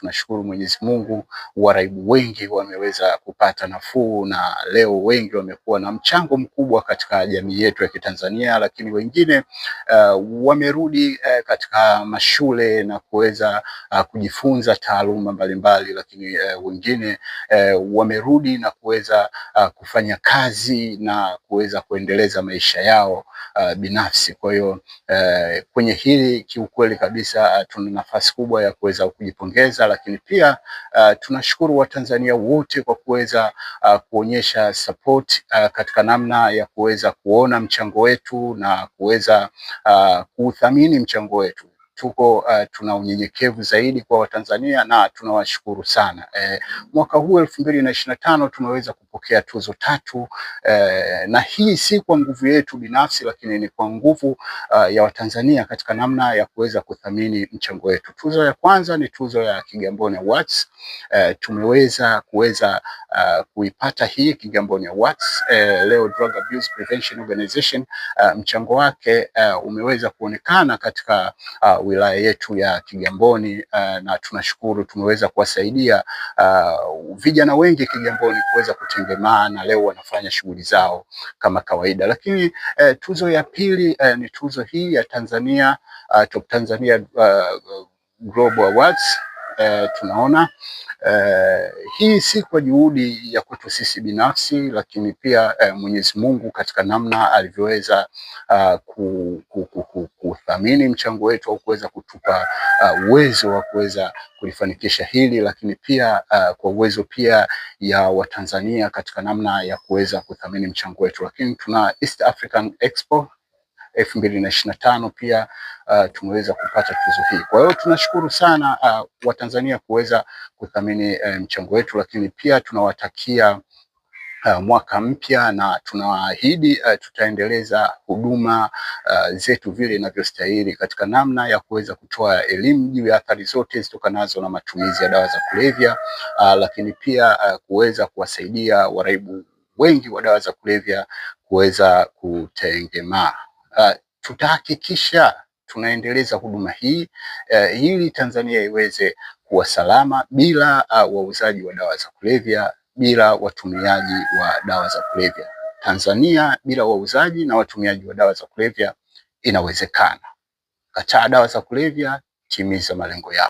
tunashukuru Mwenyezi Mungu, waraibu wengi wameweza kupata nafuu na leo wengi wamekuwa na mchango mkubwa katika jamii yetu ya Kitanzania, lakini wengine wamerudi katika mashule na kuweza kujifunza taaluma mbalimbali, lakini wengine wamerudi na kuweza kufanya kazi na kuweza kuendeleza maisha yao binafsi. Kwa hiyo kwenye hili kiukweli kabisa tuna nafasi kubwa ya kuweza kujipongeza, lakini pia tunashukuru Watanzania wote kwa kuweza kuonyesha support katika namna ya kuweza kuona mchango wetu na kuweza kuuthamini mchango wetu. Tuna unyenyekevu zaidi kwa Watanzania na tunawashukuru sana. Mwaka huu 2025 tumeweza kupokea tuzo 3 na hii si kwa nguvu yetu binafsi, lakini ni kwa nguvu ya Watanzania katika namna ya kuweza kuthamini mchango wetu. Tuzo ya kwanza ni tuzo ya Kigamboni Awards. Tumeweza kuipata hii Kigamboni Awards. Leo Drug Abuse Prevention Organization mchango wake umeweza kuonekana katika wilaya yetu ya Kigamboni, na tunashukuru tumeweza kuwasaidia vijana wengi Kigamboni kuweza kutengemaa na leo wanafanya shughuli zao kama kawaida. Lakini tuzo ya pili ni tuzo hii ya Tanzania Top Tanzania Global Awards. Tunaona hii si kwa juhudi ya kwetu sisi binafsi, lakini pia Mwenyezi Mungu katika namna alivyoweza kuthamini mchango wetu au kuweza kutupa uwezo wa kuweza kulifanikisha hili, lakini pia kwa uwezo pia ya Watanzania katika namna ya kuweza kuthamini mchango wetu. Lakini tuna East African Expo 2025 pia tumeweza kupata tuzo hii. Kwa hiyo tunashukuru sana Watanzania kuweza kuthamini mchango wetu, lakini pia tunawatakia mwaka mpya na tunawaahidi tutaendeleza huduma zetu vile inavyostahili katika namna ya kuweza kutoa elimu juu ya athari zote zitokanazo na matumizi ya dawa za kulevya, lakini pia kuweza kuwasaidia waraibu wengi wa dawa za kulevya kuweza kutengemaa. Tutahakikisha tunaendeleza huduma hii ili Tanzania iweze kuwa salama bila wauzaji wa dawa za kulevya, bila watumiaji wa dawa za kulevya. Tanzania bila wauzaji na watumiaji wa dawa za kulevya inawezekana. Kataa dawa za kulevya, timiza malengo yako.